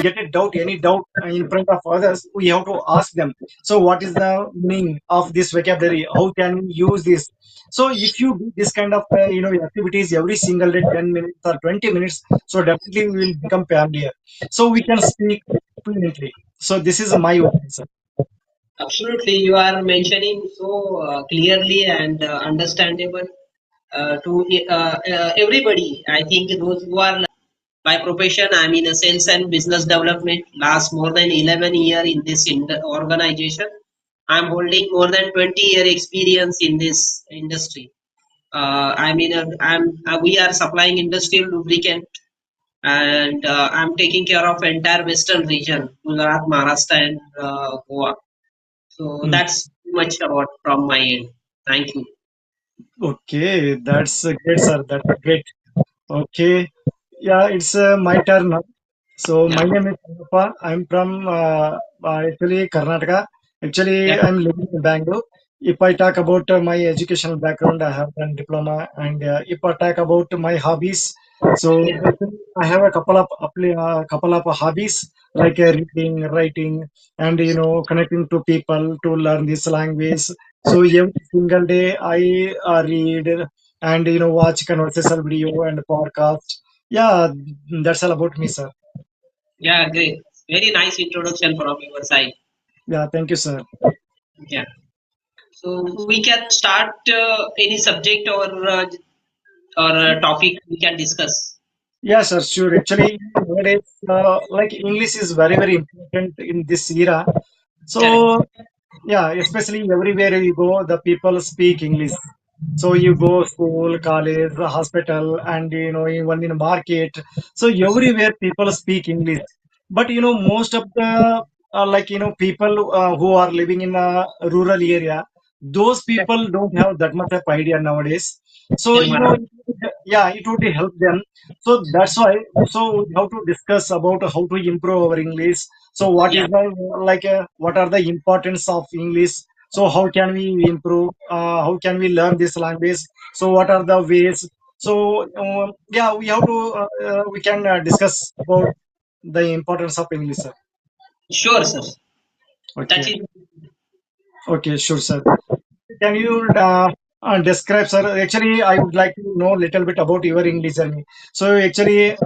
get a doubt, any doubt in front of others, we have to ask them. So, what is the meaning of this vocabulary? How can we use this? So, if you do this kind of activities every single day, 10 minutes or 20 minutes, so definitely we will become familiar. So we can speak fluently. So this is my opinion, sir. Absolutely, you are mentioning so clearly and understandable to everybody. I think those who are by profession, I'm in a sales and business development. Last more than 11 year in this organization. I'm holding more than 20-year experience in this industry. We are supplying industrial lubricant, and I'm taking care of entire western region, Gujarat, Maharashtra, and Goa. So Mm. that's much about from my end. Thank you. Okay, that's great, sir. That's great. Okay, yeah, it's my turn now. So Yeah, my name is Sangappa. I'm from actually Karnataka. yeah, Actually, I'm living in Bangalore. If I talk about my educational background, I have done diploma, and if I talk about my hobbies, so yeah, actually I have a couple of hobbies like reading, writing, and connecting to people to learn this language. So every single day I read and watch conversational video and podcast. Yeah, that's all about me, sir. yeah. Great. Very nice introduction from your side. Yeah, thank you, sir. Yeah. So we can start any subject or topic we can discuss. Yeah, sir, sure. Actually, nowadays, like English is very, very important in this era. Correct. So, yeah, especially everywhere you go, the people speak English. So you go school, college, hospital, and even in market. So everywhere people speak English. But most of the people who are living in a rural area, those Correct. people don't have that much of idea nowadays. So In Marathi. yeah, it would help them. So that's why. So we have to discuss about how to improve our English. So what Yeah. is the what are the importance of English? So how can we improve? How can we learn this language? So what are the ways? So yeah, we can discuss about the importance of English, sir. Sure, sir. That Okay, is. okay, sure, sir. Can you describe, sir? Actually, I would like to know a little bit about your English journey. So, actually,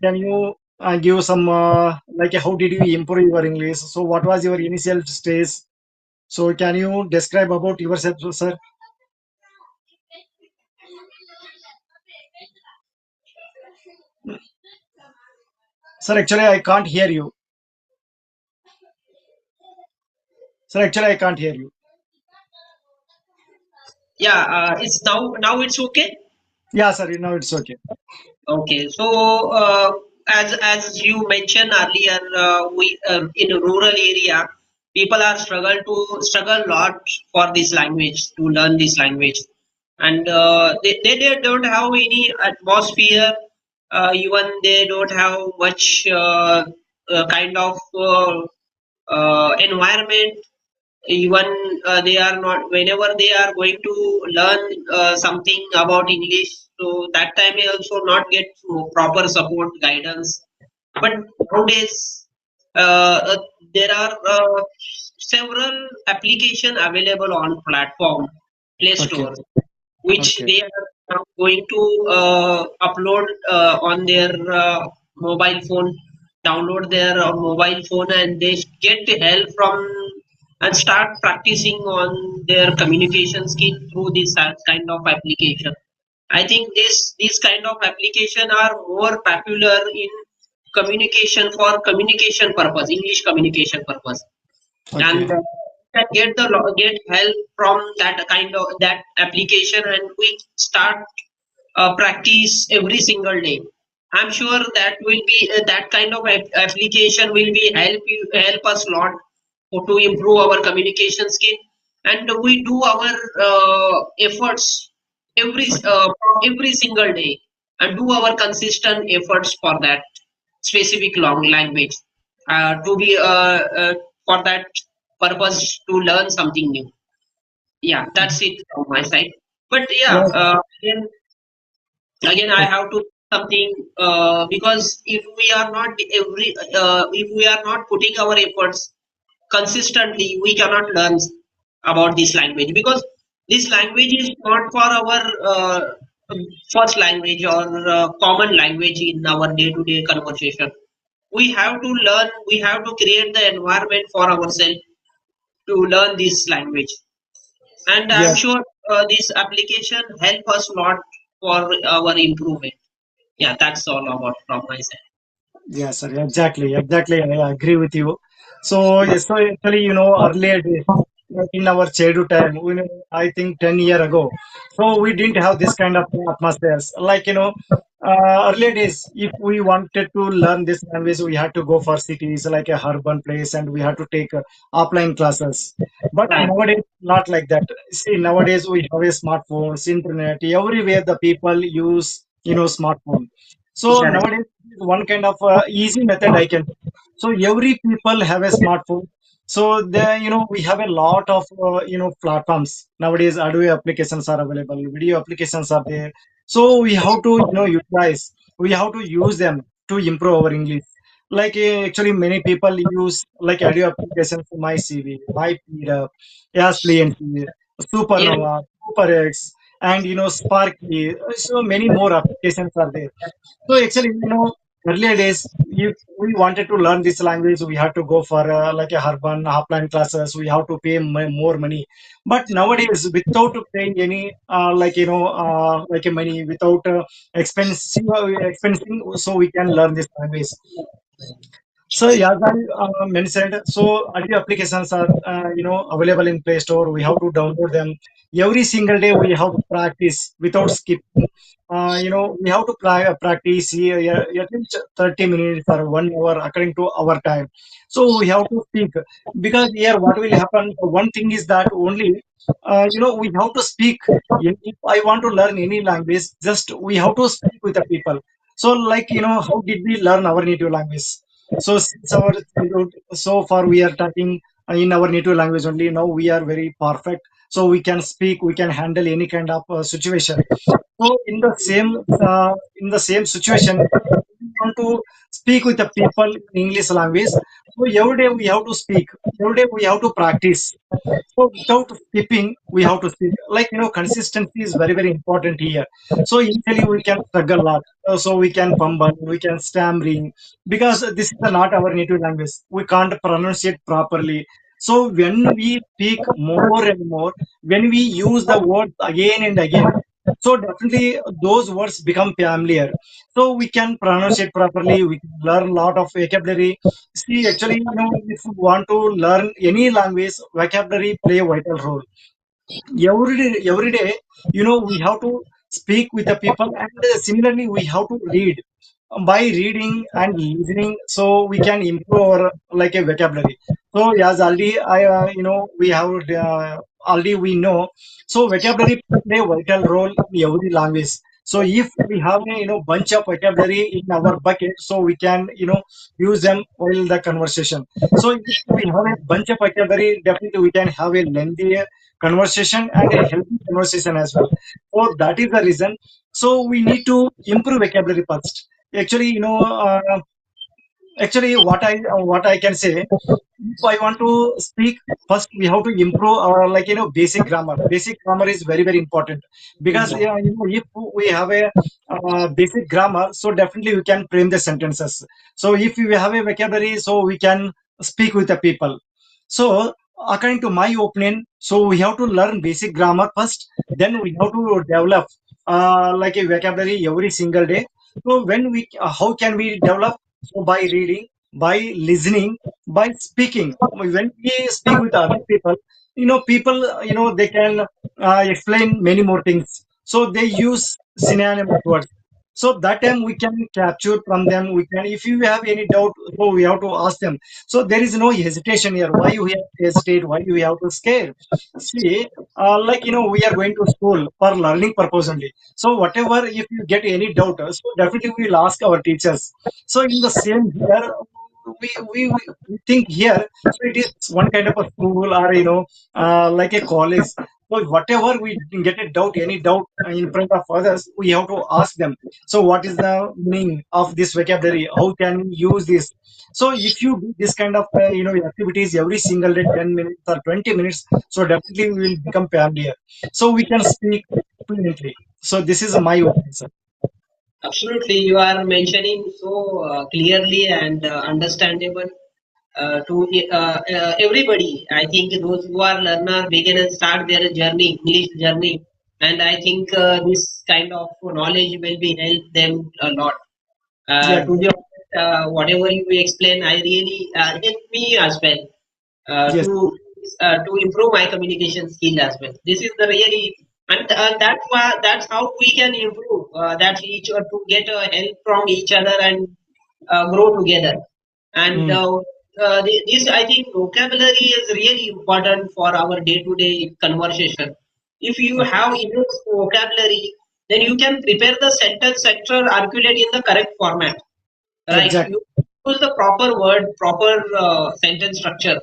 can you give some like how did you improve your English? So, what was your initial stage? So, can you describe about yourself, sir? Sir, actually, I can't hear you. Sir, actually, I can't hear you. Yeah. It's now it's okay. Yeah, sir. Now it's okay. Okay, so as you mentioned earlier, we in a rural area, people are struggle a lot for this language to learn this language, and they don't have any atmosphere. Even they don't have much kind of environment. Even they are not, whenever they are going to learn something about English, so that time they also not get proper support guidance. But nowadays uh, there are several application available on platform Play Okay. Store, which Okay. they are now going to upload on their mobile phone, download their mobile phone, and they get the help from and start practicing on their communication skill through this kind of application. I think these kind of application are more popular in communication for communication purpose, English communication purpose, and Okay. can get get help from that kind of that application, and we start practice every single day. I'm sure that will be that kind of application will be help us a lot to improve our communication skill, and we do our efforts Okay. every single day, and do our consistent efforts for that specific long language, to be for that purpose to learn something new. Yeah, that's it from my side. But yeah, Yeah. again I have to something, because if we are not putting our efforts consistently, we cannot learn about this language, because this language is not for our first language or common language in our day-to-day conversation. We have to learn, we have to create the environment for ourselves to learn this language. And I'm Yes, sure this application help us a lot for our improvement. Yeah, that's all about from my side. yes, sir. Exactly, exactly. I agree with you. So, yes, so actually, earlier days, in our childhood time, I think 10 year ago, so we didn't have this kind of atmospheres. Like, earlier days, if we wanted to learn this language, we had to go for cities like a urban place and we had to take offline classes. But Right. nowadays, not like that. See, nowadays we have a smartphones, internet, everywhere the people use, smartphone. So Correct. nowadays, one kind of easy method I can. So every people have a smartphone. So there, we have a lot of platforms nowadays. Audio applications are available, video applications are there. So we have to utilize. We have to use them to improve our English. Like actually, many people use like audio applications. My CV, my PDF, Yes Fluency, Yeah. Supernova, SuperX, and Sparky. So many more applications are there. So actually, earlier days, if we wanted to learn this language, we had to go for like a urban offline classes. We have to pay more money. But nowadays, without paying any like a money, without expensing, so we can learn this language. So as I mentioned, so audio applications are available in Play Store. We have to download them every single day. We have to practice without skipping. We have to practice here, at least 30 minutes or 1 hour according to our time. So we have to speak because here what will happen? One thing is that only we have to speak. If I want to learn any language, just we have to speak with the people. So like how did we learn our native language? So since our childhood, so far we are talking in our native language only. Now we are very perfect, so we can speak, we can handle any kind of situation. So in the same situation, we want to speak with the people in English language. So every day we have to speak. Every day we have to practice. So without skipping, we have to speak. Like consistency is very very important here. So initially we can struggle a lot. So we can fumble, we can stammering because this is not our native language. We can't pronounce it properly. So when we speak more and more, when we use the words again and again, so definitely those words become familiar. So we can pronounce it properly. We can learn a lot of vocabulary. See, actually, if you want to learn any language, vocabulary play a vital role. Every day, we have to speak with the people, and similarly, we have to read. By reading and listening, so we can improve our like a vocabulary. So as already we have already we know. So vocabulary play a vital role in every language. So if we have a bunch of vocabulary in our bucket, so we can use them while the conversation. So if we have a bunch of vocabulary, definitely we can have a lengthy conversation and a healthy conversation as well. So that is the reason. So we need to improve vocabulary first. Actually, what I can say, if I want to speak, first we have to improve our like basic grammar. Basic grammar is very very important because if we have a basic grammar, so definitely we can frame the sentences. So if we have a vocabulary, so we can speak with the people. So according to my opinion, so we have to learn basic grammar first, then we have to develop like a vocabulary every single day. So when we how can we develop? So by reading, by listening, by speaking. When we speak with other people, people they can explain many more things. So they use synonymous words. So that time we can capture from them. We can, if you have any doubt, so we have to ask them. So there is no hesitation here. Why you have to hesitate? Why you have to scare? See, like we are going to school for learning purpose only. So whatever, if you get any doubt, so definitely we will ask our teachers. So in the same here, we think here. So it is one kind of a school or like a college. So whatever we get a doubt, any doubt in front of others, we have to ask them. So what is the meaning of this vocabulary? How can we use this? So if you do this kind of activities every single day, 10 minutes or 20 minutes, so definitely we will become familiar. So we can speak fluently. So this is my opinion, sir. Absolutely, you are mentioning so clearly and understandable to everybody. I think those who are learner begin and start their journey, English journey, and I think this kind of knowledge will be help them a lot. Yeah, To be honest, whatever you explain, I really help me as well uh, yes, to to improve my communication skill as well. This is the really, and that's how we can improve. That's each to get help from each other and grow together. And mm, this, I think, vocabulary is really important for our day-to-day conversation. If you have enough vocabulary, then you can prepare the sentence structure articulate in the correct format. Right, exactly. you use the proper word, proper sentence structure,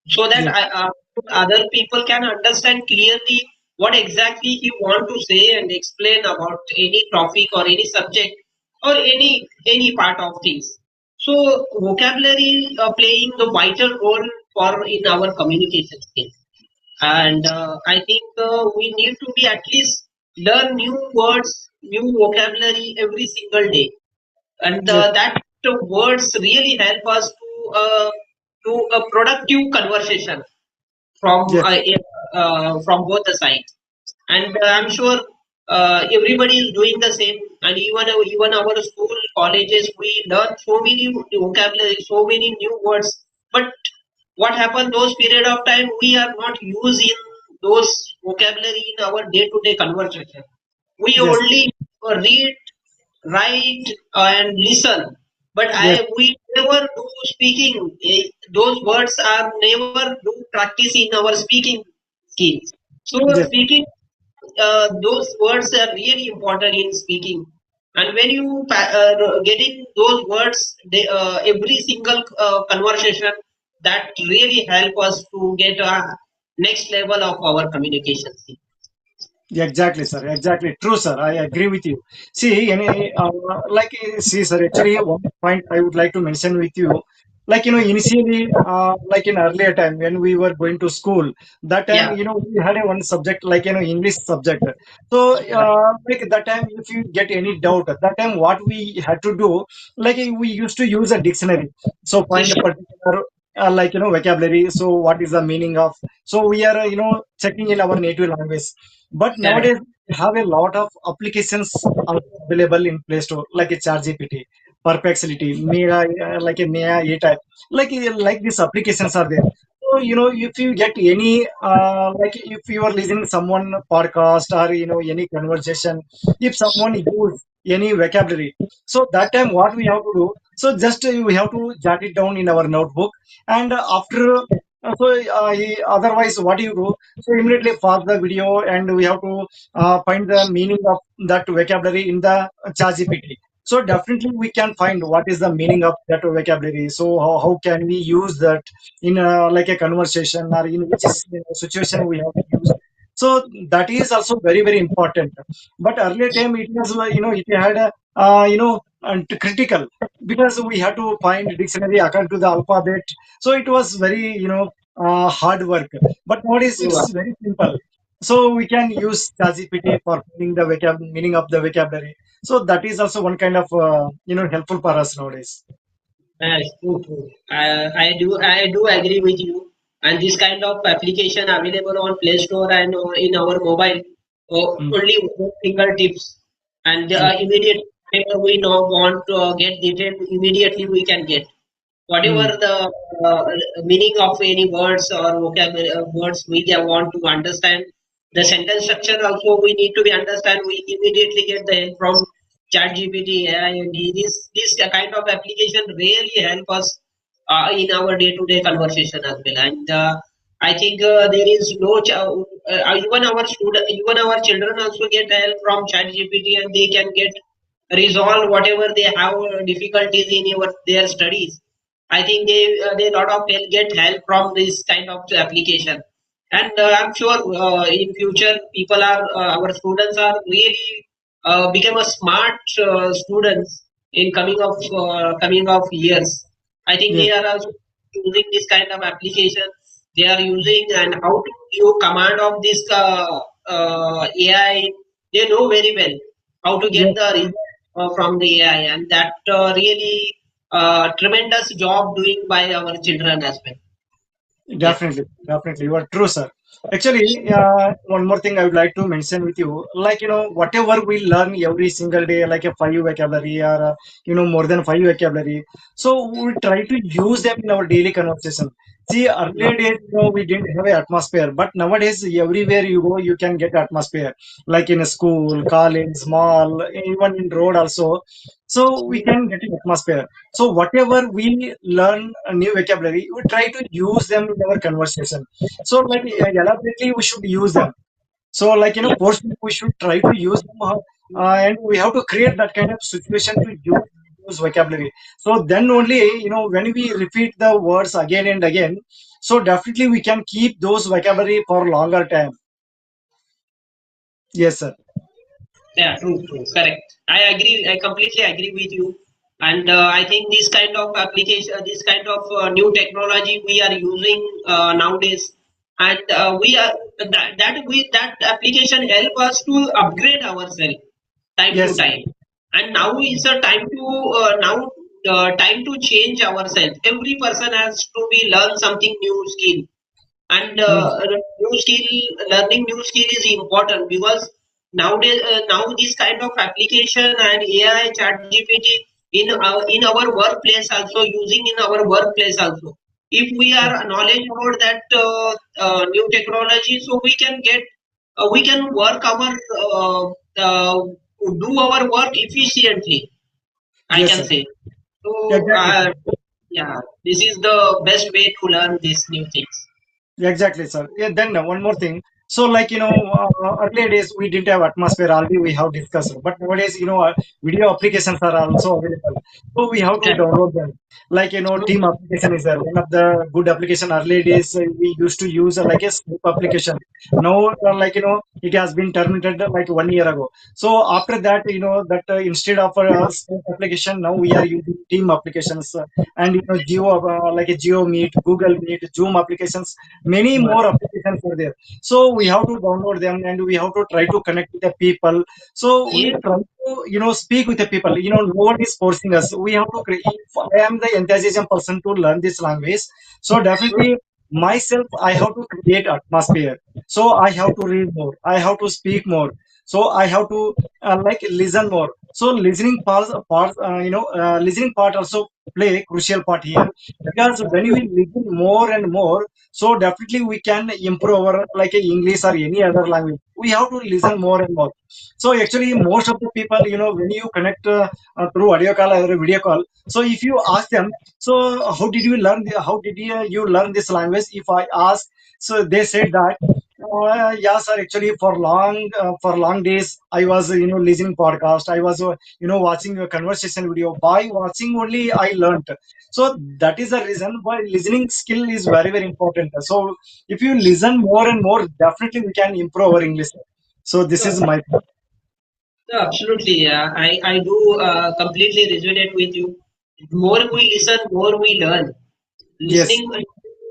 so that Yes, other people can understand clearly what exactly you want to say and explain about any topic or any subject or any part of things. So vocabulary playing the vital role for in our communication skills, and I think we need to be at least learn new words, new vocabulary every single day, and yes, that words really help us to a productive conversation yes, from both the sides. And I'm sure everybody is doing the same, and even our school colleges we learn so many vocabulary, so many new words. But what happened those period of time we are not using those vocabulary in our day-to-day conversation. We yes, only read, write, and listen, but I yes, we never do speaking. Those words are never do practice in our speaking skills. So yes, speaking, those words are really important in speaking. And when you getting those words, every single conversation, that really help us to get a next level of our communication skills. yeah, exactly, sir. Exactly. True, sir. I agree with you. See, see, sir, actually, one point I would like to mention with you, initially, like in earlier time when we were going to school, that time, Yeah, we had a one subject, English subject. So, right. like that time, if you get any doubt, at that time, what we had to do, we used to use a dictionary. So, find a Dictionary. particular, vocabulary. So, what is the meaning of? So, we are, checking in our native language, but Correct. nowadays we have a lot of applications also available in Play Store, like a ChatGPT, Perplexity, Mira, like a Maya A type, like these applications are there. So if you get any if you are listening someone podcast or any conversation, if someone use any vocabulary, so that time what we have to do? So just we have to jot it down in our notebook, and after otherwise what do you do? So immediately pause the video and we have to find the meaning of that vocabulary in the ChatGPT. So definitely we can find what is the meaning of that vocabulary. So how can we use that in like a conversation or in which is, situation we have to use. So that is also very very important. But earlier time it was it had a critical, because we had to find dictionary according to the alphabet. So it was very hard work, but nowadays True. it's very simple. So we can use ChatGPT for finding the meaning of the vocabulary. So that is also one kind of helpful for us nowadays. Yes, true, true. I do agree with you. And this kind of application available on Play Store and in our mobile, Mm. only one single tips, and Yeah. immediately whenever we know want to get detail, immediately we can get whatever Mm. the uh, meaning of any words or vocabulary words we want to understand. The sentence structure also we need to be understand. We immediately get the help from ChatGPT, AI, and this kind of application really help us in our day-to-day conversation as well. And I think there is no even our children also get help from ChatGPT, and they can get resolve whatever they have difficulties in their studies. I think they lot of get help from this kind of application. And I'm sure in future people are our students are really become a smart students in coming of years. I think Yes, they are also using this kind of application. They are using and how to give command of this AI. They know very well how to get yes, the result from the AI, and that really tremendous job doing by our children as well. Yeah. definitely, definitely. You are true, sir. Actually, one more thing I would like to mention with you, like, whatever we learn every single day, like a five vocabulary or, more than five vocabulary. So we try to use them in our daily conversation. See, earlier days, we didn't have an atmosphere, but nowadays, everywhere you go, you can get atmosphere, like in a school, college, mall, even in road also. So we can get an atmosphere. So whatever we learn a new vocabulary, we try to use them in our conversation. So like elaborately, we should use them. So like forcefully we should try to use them, and we have to create that kind of situation to use vocabulary. So then only when we repeat the words again and again, so definitely we can keep those vocabulary for longer time. Yes, sir. Yeah, true, true, correct. I agree. I completely agree with you. And I think this kind of application, this kind of new technology we are using nowadays, and we are that application help us to upgrade ourselves time to Yes. time. And now is a time to change ourselves. Every person has to be learn something new skill, and Yes. learning new skill is important because nowadays now this kind of application and AI chat GPT in our workplace also, using in our workplace also. If we are knowledge about that new technology, so we can work our uh, do our work efficiently, I Yes, can sir. say. So Exactly. yeah, this is the best way to learn these new things. Exactly, sir. Yeah, then one more thing. So, like, earlier days we didn't have atmosphere, already we have discussed. But nowadays, video applications are also available. So, we have to Yeah. download them. Like, team application is there. One of the good application earlier days we used to use like a Snap application. Now, like, it has been terminated like 1 year ago. So, after that, that instead of a Snap application, now we are using team applications, and, Geo, like a Geo Meet, Google Meet, Zoom applications, many more applications are there. So we have to download them, and we have to try to connect with the people. So we Yes. try to speak with the people. No one is forcing us. We have to create. If I am the enthusiasm person to learn this language, so definitely myself I have to create atmosphere. So I have to read more, I have to speak more, so I have to like listen more. So listening part also play a crucial part here, because when we listen more and more, so definitely we can improve our like English or any other language. We have to listen more and more. So actually, most of the people, when you connect through audio call or a video call, so if you ask them, so how did you learn? You learn this language? If I ask, so they said that. Yeah, sir. Actually, for long days, I was listening podcast. I was watching a conversation video. By watching only, I learned. So that is the reason why listening skill is very very important. So if you listen more and more, definitely we can improve our English. So this is my Yeah, absolutely. Yeah. I do completely resonate with you. More we listen, more we learn. yes, Listening is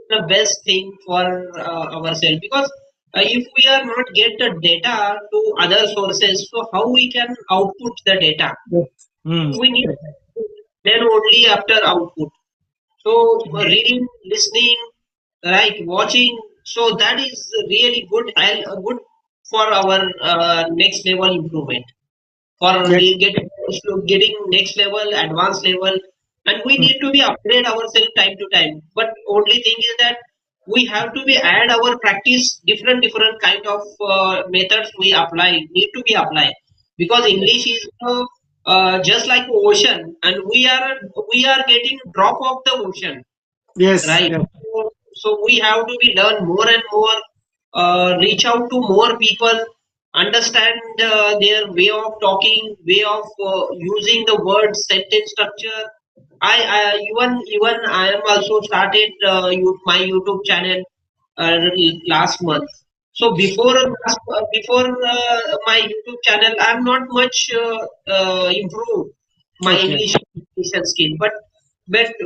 the best thing for ourselves, because if we are not get the data to other sources, so how we can output the data? yes. Mm. We need then only after output. So reading, listening, right, watching. So that is really good and good for our next level improvement, for Yes, getting next level, advanced level, and we mm, need to be upgrade ourselves time to time. But only thing is that we have to be add our practice, different kind of methods we apply need to be applied, because English is just like ocean, and we are getting drop of the ocean, yes, right? yes, So we have to be learn more and more, reach out to more people, understand their way of talking, way of using the word sentence structure. I even I am also started my YouTube channel, last month. So before my YouTube channel, I'm not much improved my Okay. English communication skill. But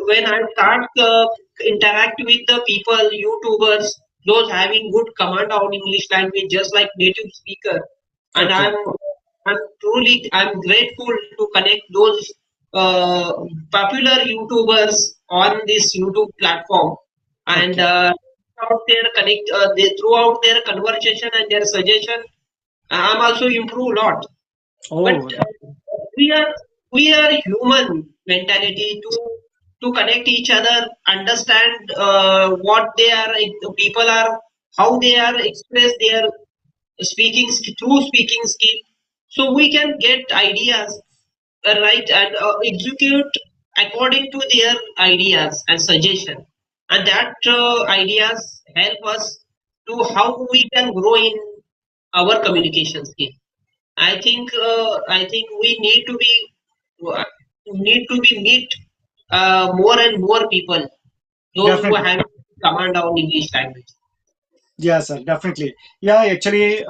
when I start interact with the people, YouTubers, those having good command on English language, just like native speaker, and Okay. I'm grateful to connect those uh, popular YouTubers on this YouTube platform, and Okay. they throughout their conversation and their suggestion, I'm also improve a lot. But Oh, that, we are we are human mentality to connect each other, understand what they are, people are, how they are express their through speaking skill, so we can get ideas, right, and execute according to their ideas and suggestion, and that ideas help us to how we can grow in our communication skill. I think we uh, need to be meet more and more people, those who definitely. have command on English language. Yeah, sir, definitely. Yeah, actually,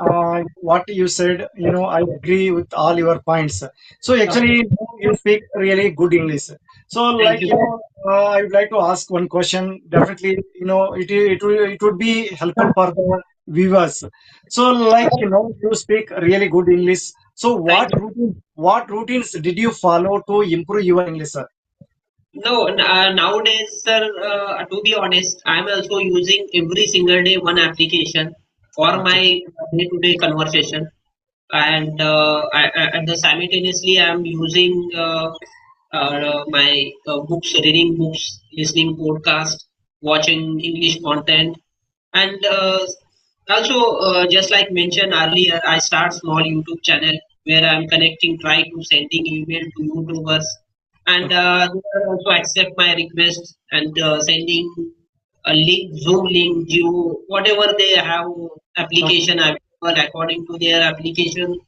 what you said, I agree with all your points. So Okay. actually, you speak really good English. So, Thank you. I would like to ask one question. Definitely, it would be helpful for the viewers. So, you speak really good English. So, Thank you. what routines did you follow to improve your English, sir? No, nowadays, sir, to be honest, I'm also using every single day one application for Okay, my day-to-day conversation, and and the simultaneously I'm using my books, reading books, listening podcast, watching English content, and also just like mentioned earlier, I start small YouTube channel where I'm connecting, try to sending email to YouTubers, and okay, they also accept my request and sending a link, Zoom link, whatever they have okay, application available according to their application,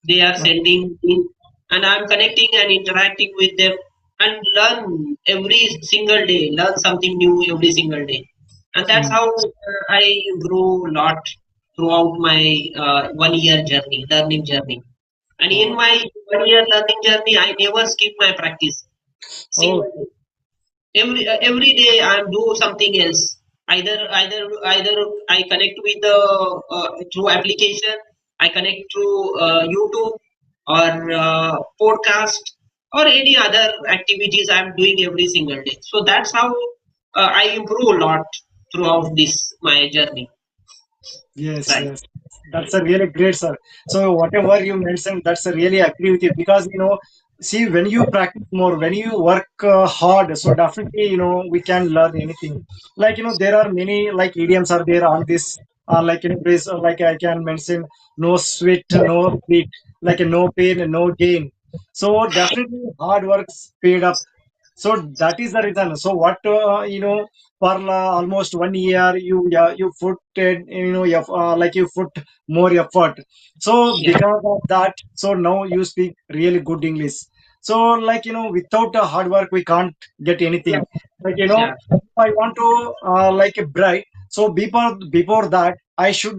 they are okay. sending link, and I'm connecting and interacting with them and learn every single day, learn something new every single day, and that's Mm. how I grew a lot throughout my 1 year journey, learning journey. And in Oh, my 1 year learning journey, I never skip my practice. oh, Single day. Every day I'm do something else. Either I connect with the through application, I connect through YouTube or podcast or any other activities I'm doing every single day. So that's how I improve a lot throughout this my journey. yes, Right. yes. That's a really great, sir. So whatever you mentioned, that's a really agree with you because see when you practice more, when you work hard, so definitely we can learn anything. There are many like idioms are there on this. Like I can mention, no sweat, no sweat, like no pain, no gain. So definitely hard works paid up. So that is the reason. So what for almost 1 year you put you put more effort. So Yeah. because of that, so now you speak really good English. So without hard work we can't get Yeah. anything. Yeah. If I want to like a bright. So before that I should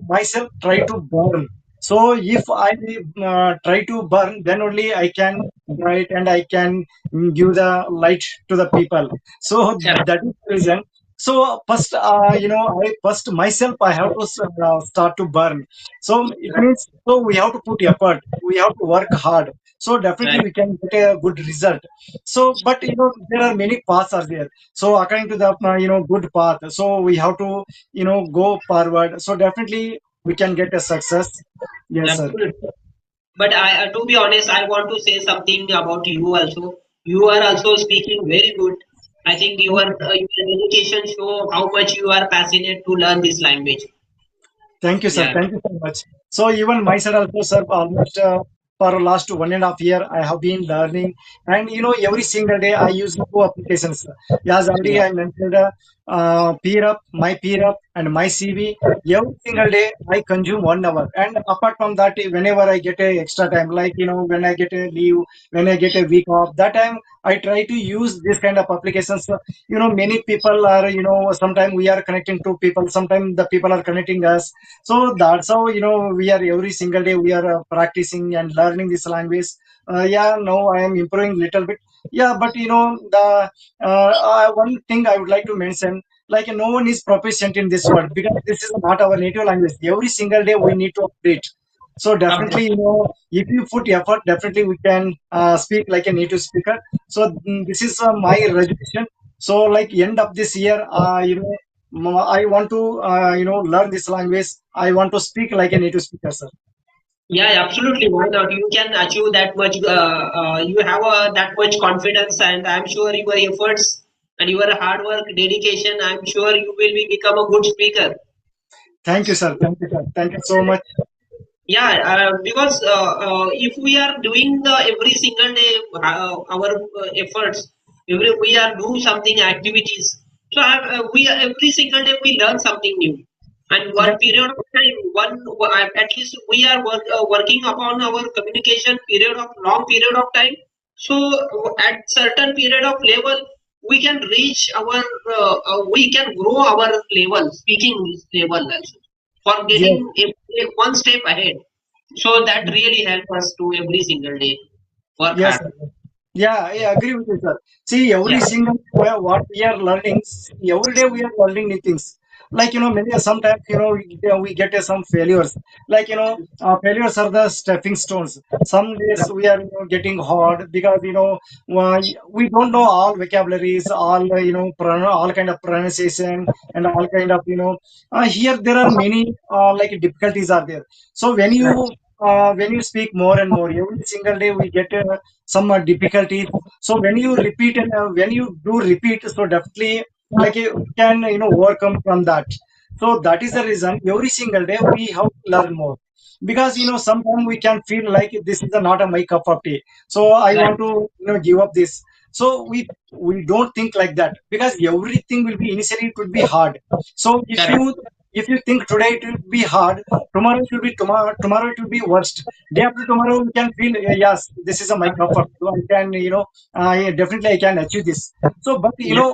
myself try to burn. So if I try to burn, then only I can bright and I can give the light to the people. So Correct. that is the reason. So first I first myself I have to start to burn. So it means, so we have to put effort, we have to work hard, so definitely Right. we can get a good result. So but there are many paths are there. So according to the good path, so we have to go forward, so definitely we can get a success. Yes, sir. Absolutely. But to be honest, I want to say something about you also. You are also speaking very good. I think your education show how much you are passionate to learn this language. Thank you, sir. Yeah, Thank you so much. So even myself also, sir, almost for last 1.5 year, I have been learning, and every single day I use two applications. As already yeah, I mentioned, peer up, and my CV. Every single day, I consume 1 hour. And apart from that, whenever I get a extra time, like when I get a leave, when I get a week off, that time I try to use this kind of applications. So, many people are, sometimes we are connecting to people, sometimes the people are connecting us. So that's how we are every single day we are practicing and learning this language. Yeah, now I am improving little bit. Yeah, but the one thing I would like to mention, like no one is proficient in this world because this is not our native language. Every single day we need to update. So Update. definitely, if you put effort, definitely we can speak like a native speaker. So this is my resolution. So like end of this year, I want to learn this language. I want to speak like a native speaker, sir. Yeah, absolutely. Why not? You can achieve that much. You have that much confidence, and I'm sure your efforts and your hard work, dedication. I'm sure you will be become a good speaker. Thank you, sir. Thank you, sir. Thank you so much. Yeah, because if we are doing the every single day our efforts, we are doing something activities. So we are, every single day we learn something new, and one Definitely. period of time, at least we are working upon our communication period of long period of time. So at certain period of level, we can reach our we can grow our level, speaking level also, for Yes. getting one step ahead. So that really helps us to every single day work Yes, hard. sir. Yeah, I agree with you, sir. See, every Yeah, single what we are learning, every day we are learning new things. Like many sometimes we get some failures. Like failures are the stepping stones. Some days we are getting hard because we don't know all vocabularies, all all kind of pronunciation and all kind of here there are many like difficulties are there. So when you speak more and more every single day we get some difficulties. So when you repeat and when you do repeat, so definitely like you can overcome from that. So that is the reason every single day we have to learn more, because sometimes we can feel like this is not a my cup of tea. So I right, want to give up this. So we don't think like that, because everything will be initially it will be hard. So correct. if you think today it will be hard, tomorrow it will be tomorrow it will be worst. Day after tomorrow we can feel yes, this is a my cup of tea. I can definitely I can achieve this. So but Yeah,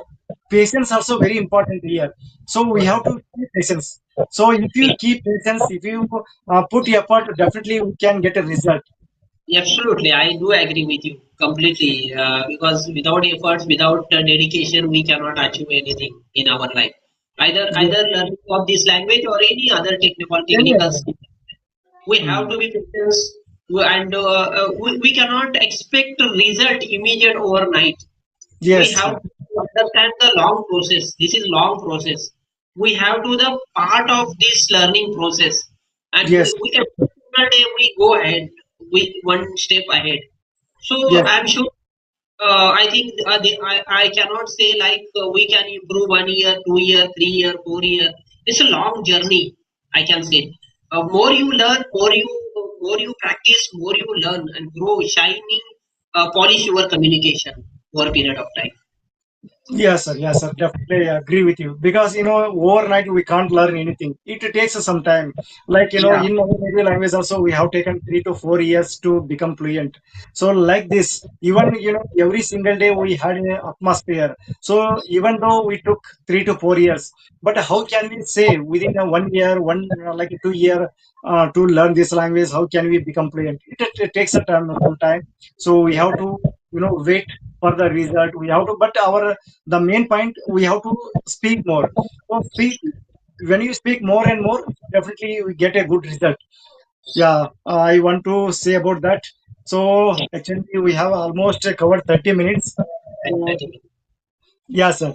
patience also very important here. So we have to keep patience. So if you keep patience, if you put effort, definitely we can get a result. absolutely. I do agree with you completely. Because without efforts, without dedication, we cannot achieve anything in our life. Yes. Either learning of this language or any other Any technical other. skill. We have Hmm. to be patient, and we cannot expect a result immediate overnight. We Yes, have sir. to understand the long process. This is long process. We have to the part of this learning process, and Yes. we every single day we go ahead with one step ahead. So Yes. I'm sure, I think I cannot say like we can improve 1 year, 2 year, 3 year, 4 year. It's a long journey. I can say, more you learn, more you practice, more you learn and grow, shining, polish your communication over a period of time. Yes, sir. Yes, sir. Definitely agree with you, because overnight we can't learn anything. It takes some time. Like Yeah, in our native language also we have taken 3 to 4 years to become fluent. So like this, even every single day we had an atmosphere. So even though we took 3 to 4 years, but how can we say within a 1 year, like a 2 year to learn this language? How can we become fluent? It takes a time, some time. So we have to wait for the result. We have to, but our the main point we have to speak more. So speak, when you speak more and more, definitely we get a good result. Yeah, I want to say about that. So actually we have almost covered 30 minutes. So exactly. yeah, sir.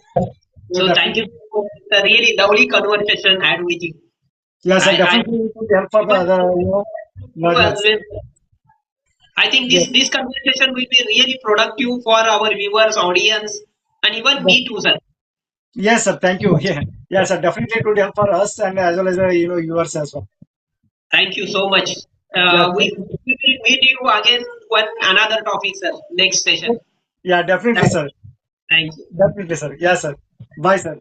So So thank you. definitely, It's a really lovely conversation had with you. yeah, sir, I definitely it will help for the even other you as learners. well. I think Yes, this conversation will be really productive for our viewers, audience, and even but- me too, sir. yes, sir, thank you. Yeah, yes, sir, definitely it will help for us and as well as yours as well. Thank you so much. Yeah, We will meet you again one another topic, sir. Next session. yeah, definitely, Thank sir. thank you. Definitely, sir. Yes, sir. Bye, sir.